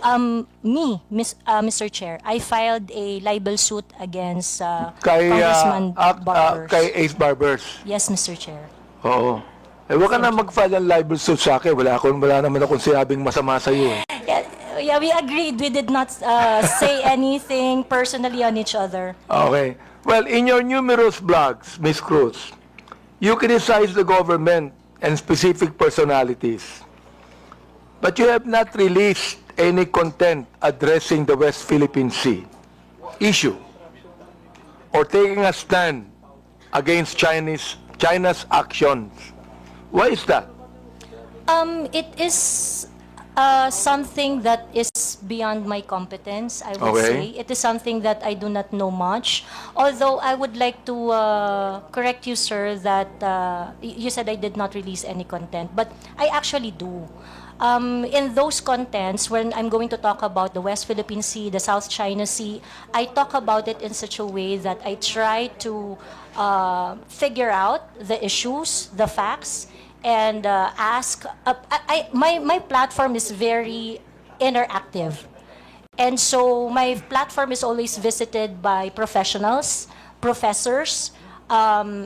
Mr. Chair, I filed a libel suit against Congressman Barbers. Kay Ace Barbers. Yes, Mr. Chair. Oo. Huwag ka na mag-file ng libel suit sa akin. Wala naman akong sinabing masama sa iyo. Yeah, we agreed. We did not say anything personally on each other. Okay. Well, in your numerous blogs, Ms. Cruz, you criticize the government and specific personalities. But you have not released any content addressing the West Philippine Sea issue or taking a stand against China's actions. Why is that? It is something that is beyond my competence, I would say. It is something that I do not know much. Although I would like to correct you, sir, that you said I did not release any content, but I actually do. In those contents, when I'm going to talk about the West Philippine Sea, the South China Sea, I talk about it in such a way that I try to figure out the issues, the facts, and ask. My platform is very interactive. And so my platform is always visited by professionals, professors,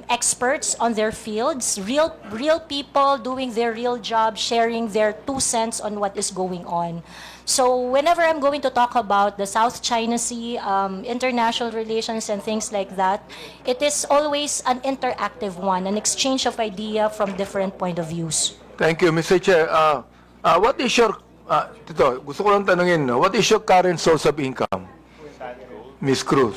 experts on their fields, real people doing their real job, sharing their 2 cents on what is going on. So whenever I'm going to talk about the South China Sea, international relations and things like that, it is always an interactive one, an exchange of idea from different point of views. Thank you, Mr. Chair. What is your, Tito, gusto ko lang tanungin, no? What is your current source of income, Ms. Cruz?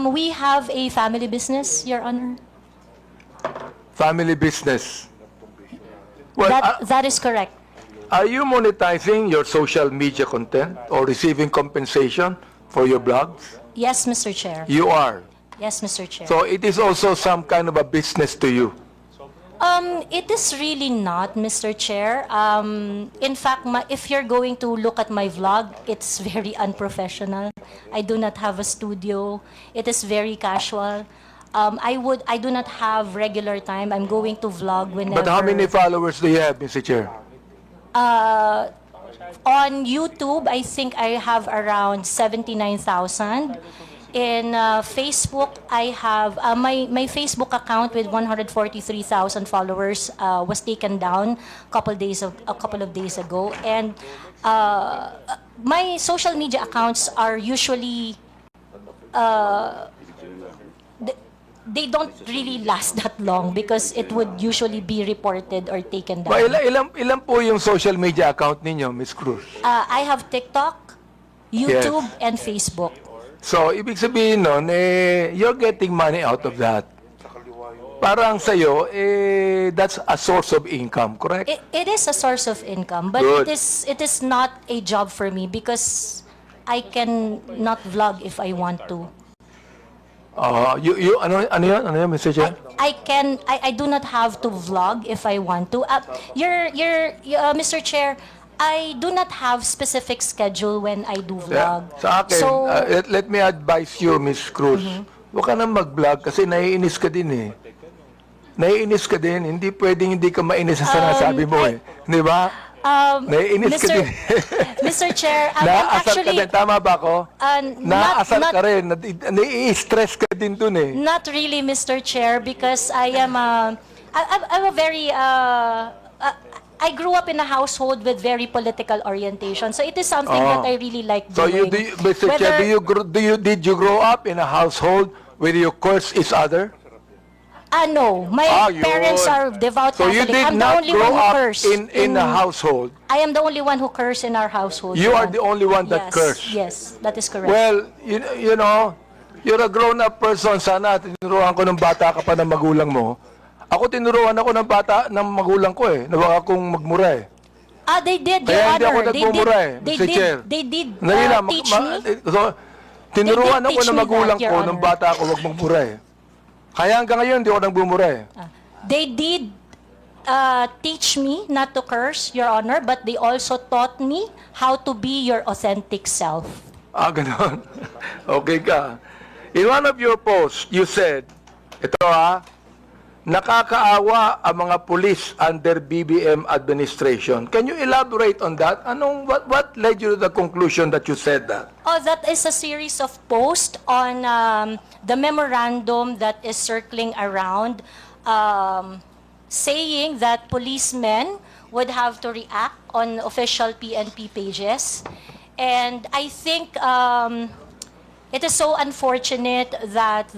We have a family business, Your Honor. Family business. Well, That is correct. are you monetizing your social media content or receiving compensation for your blogs? Yes, Mr. Chair. You are. Yes, Mr. Chair. So it is also some kind of a business to you. It is really not, Mr. Chair. In fact, if you're going to look at my vlog, it's very unprofessional. I do not have a studio. It is very casual. I do not have regular time. I'm going to vlog whenever. But how many followers do you have, Mr. Chair? On YouTube, I think I have around 79,000. In Facebook, I have my Facebook account with 143,000 followers was taken down a couple of days ago, and my social media accounts are usually they don't really last that long because it would usually be reported or taken down. Ilan po yung social media account ninyo, Ms. Cruz? I have TikTok, YouTube, and Facebook. So, ibig sabihin nun, you're getting money out of that. Parang sa'yo, that's a source of income, correct? It is a source of income, but Good. it is not a job for me because I can not vlog if I want to. Ano yun, Mr. Chair? I do not have to vlog if I want to. Mr. Chair, I do not have specific schedule when I do vlog. Sa akin, So, let me advise you, Ms. Cruz. Huwag ka nang mag-vlog kasi naiinis ka din eh. Naiinis ka din. Hindi pwedeng hindi ka mainis sa sinasabi mo eh. Di ba? Naiinis ka din. Mr. Chair, Naasar ka din. Tama ba ako? Naasar not- ka rin. Nai-stress ka din dun eh. Not really, Mr. Chair, because I'm a very I grew up in a household with very political orientation, so it is something that I really like So doing. Mr. Chair, did you grow up in a household where you curse each other? No, my parents are devout So you Catholic. did I'm the not only grow one who up curse in a household. I am the only one who curse in our household. You Your are the only one that Yes, curse. Yes, that is correct. Well, you know, you're a grown-up person. Sana tinuruan ko ng bata ka pa ng magulang mo. Ako tinuruan ako ng bata ng magulang ko eh. Nawag akong magmura eh. They did, Your Kaya hindi ako Honor. nagmumura eh, Mr. Chair. They did teach me. So, tinuruan They did ako teach ng me magulang that, Your ko Honor. ng bata ako wag magmura eh. Kaya hanggang ngayon, hindi ako nagbumura eh. They did teach me not to curse, Your Honor, but they also taught me how to be your authentic self. Ganon. Okay ka. In one of your posts, you said, ito nakakaawa ang mga pulis under BBM administration. Can you elaborate on that? What led you to the conclusion that you said that? That is a series of posts on the memorandum that is circling around saying that policemen would have to react on official PNP pages. And I think it is so unfortunate that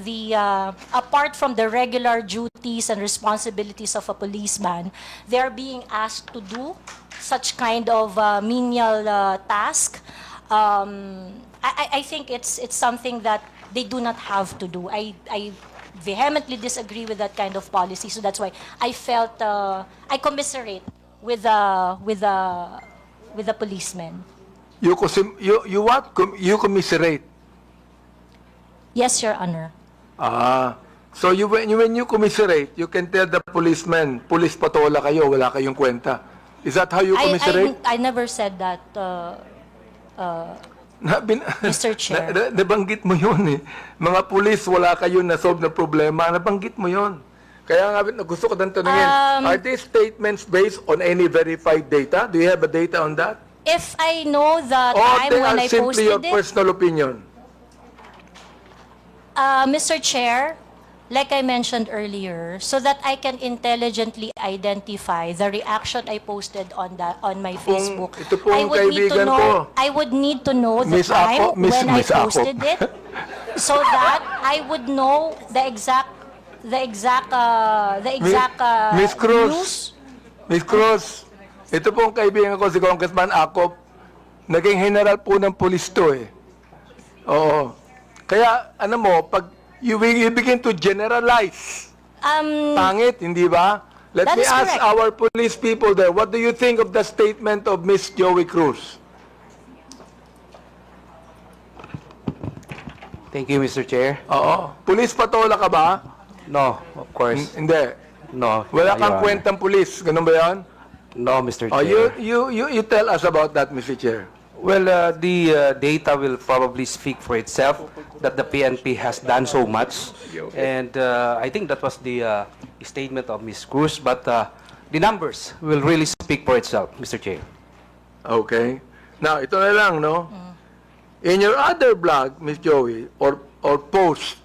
apart from the regular duties and responsibilities of a policeman, they are being asked to do such kind of menial task. I think it's something that they do not have to do. I vehemently disagree with that kind of policy, so that's why I felt I commiserate with the policemen. You what? You commiserate? Yes, Your Honor. So when you commiserate, you can tell the policeman, police patola kayo, wala kayong kwenta. Is that how you commiserate? I never said that, Mr. Chair. Nabanggit mo yun eh. Mga pulis, wala kayong nasolve na problema. Nabanggit mo yun. Kaya nga gusto ko dang tanungin, are these statements based on any verified data? Do you have a data on that? If I know the Or time they when are I simply your posted it, personal opinion? Mr. Chair, like I mentioned earlier, so that I can intelligently identify the reaction I posted on my Facebook, ito pong kaibigan ko. I would need to know the Miss time Ako, Miss- when I Miss Ako. posted it, so that I would know the exact Miss Cruz, news. Miss Cruz, ito pong kaibigan ko si Congressman Akop, naging general po ng pulis to eh. Oo. Kaya, ano mo, pag you begin to generalize, pangit, hindi ba? Let That me is ask correct. our police people there, what do you think of the statement of Miss Joie Cruz? Thank you, Mr. Chair. Oo. Pulis patola ka ba? No, of course. Hindi. No. Wala Your kang Honor. kwentang pulis, ganun ba yan? No, Mr. Oh, Chair. you tell us about that, Mr. Chair. Well, the data will probably speak for itself that the PNP has done so much. And I think that was the statement of Ms. Cruz. But the numbers will really speak for itself, Mr. Chair. Okay. Now, ito na lang, no? In your other blog, Ms. Joey, or post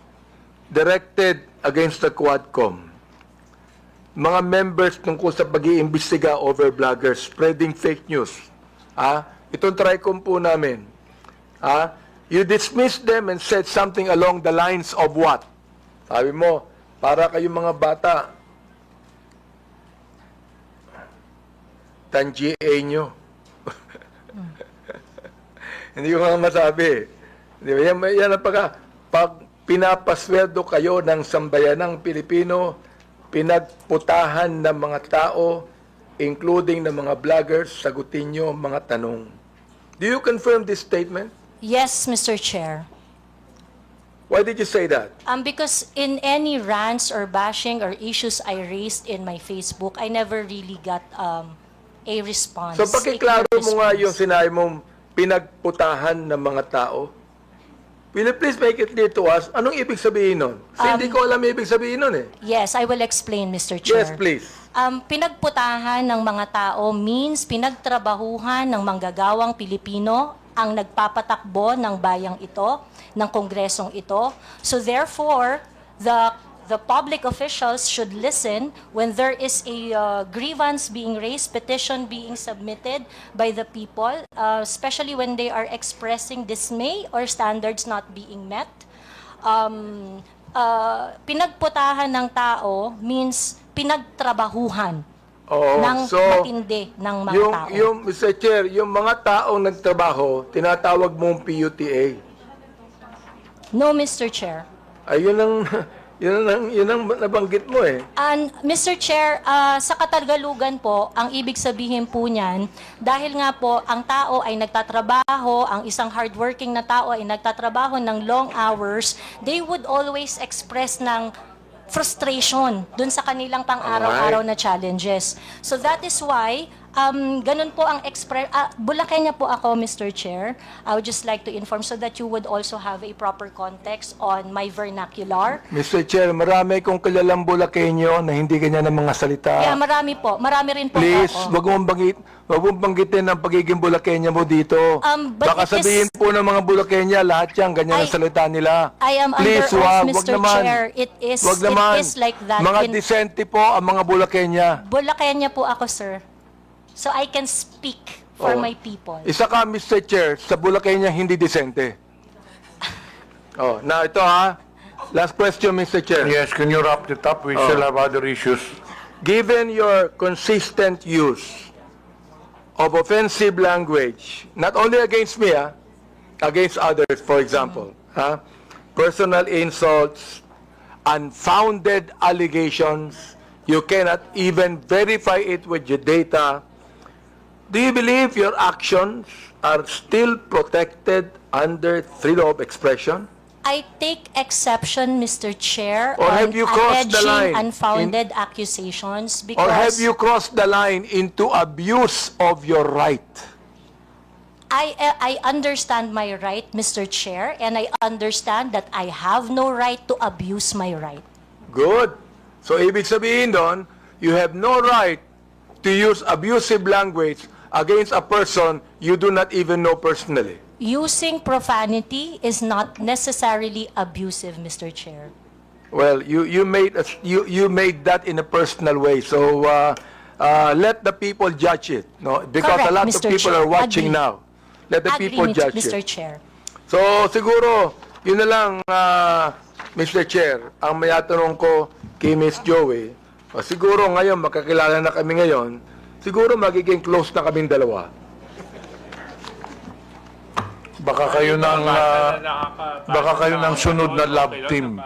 directed against the Quadcom, mga members tungkol sa pag-iimbestiga over bloggers spreading fake news. Itong TRICOM po namin. You dismissed them and said something along the lines of what? Sabi mo, para kayong mga bata, tangian nyo. Hindi ko nga masabi. Di ba? Yan ang pag pinapasweldo kayo ng sambayanang Pilipino, pinagputahan ng mga tao, including ng mga vloggers, sagutin nyo mga tanong. Do you confirm this statement? Yes, Mr. Chair. Why did you say that? Because in any rants or bashing or issues I raised in my Facebook, I never really got a response. So pakiklaro a clear mo nga response. yung sinabi mong pinagputahan ng mga tao. Will you please make it clear to us, anong ibig sabihin nun? Kasi hindi ko alam ibig sabihin nun eh. Yes, I will explain, Mr. Chair. Yes, please. Pinagputahan ng mga tao means pinagtrabahuhan ng manggagawang Pilipino ang nagpapatakbo ng bayang ito, ng kongresong ito. So therefore, the public officials should listen when there is a grievance being raised, petition being submitted by the people, especially when they are expressing dismay or standards not being met. Pinagputahan ng tao means pinagtrabahuhan ng matindi ng mga tao. Mr. Chair, yung mga taong nagtrabaho, tinatawag mong PUTA. No, Mr. Chair. Ayun ang nabanggit mo eh. And Mr. Chair, sa Katagalugan po, ang ibig sabihin po niyan, dahil nga po ang tao ay nagtatrabaho, ang isang hardworking na tao ay nagtatrabaho ng long hours, they would always express ng frustration dun sa kanilang pang-araw-araw na challenges. So that is why, ganun po ang Bulakenya po ako, Mr. Chair. I would just like to inform so that you would also have a proper context on my vernacular. Mr. Chair, marami kong kilalang Bulakenyo na hindi ganyan ang mga salita. Yeah, marami po. Marami rin po Please, ako. wag mong banggitin ang pagiging Bulakenya mo dito. But Baka it is- sabihin po ng mga Bulakenya, lahat yan, ganyan ang salita nila. I am Please, under wag oath, Mr. naman. Chair. It is like that. Mga disente po ang mga Bulakenya. Bulakenya po ako, sir. So I can speak for my people. Isa ka, Mr. Chair, sa Bulakenya hindi disente. Now ito last question, Mr. Chair. Yes, can you wrap it up? We still have other issues. Given your consistent use of offensive language, not only against me, against others, for example, personal insults, unfounded allegations, you cannot even verify it with your data. Do you believe your actions are still protected under freedom of expression? I take exception, Mr. Chair, Or on have you crossed the alleging line unfounded accusations because Or have you crossed the line into abuse of your right? I understand my right, Mr. Chair, and I understand that I have no right to abuse my right. Good. So ibig sabihin doon, you have no right to use abusive language against a person you do not even know personally. Using profanity is not necessarily abusive, Mr. Chair. Well, you made that in a personal way. So let the people judge it, no? Because Correct, a lot Mr. of people Chair. are watching Agree. now. Let the people Agree, judge Mr. it. Chair. So siguro, yun na lang, Mr. Chair, ang may tanong ko kay Ms. Joie, siguro ngayon, magkakilala na kami ngayon, siguro magiging close na kaming dalawa. Baka kayo ng sunod na love team.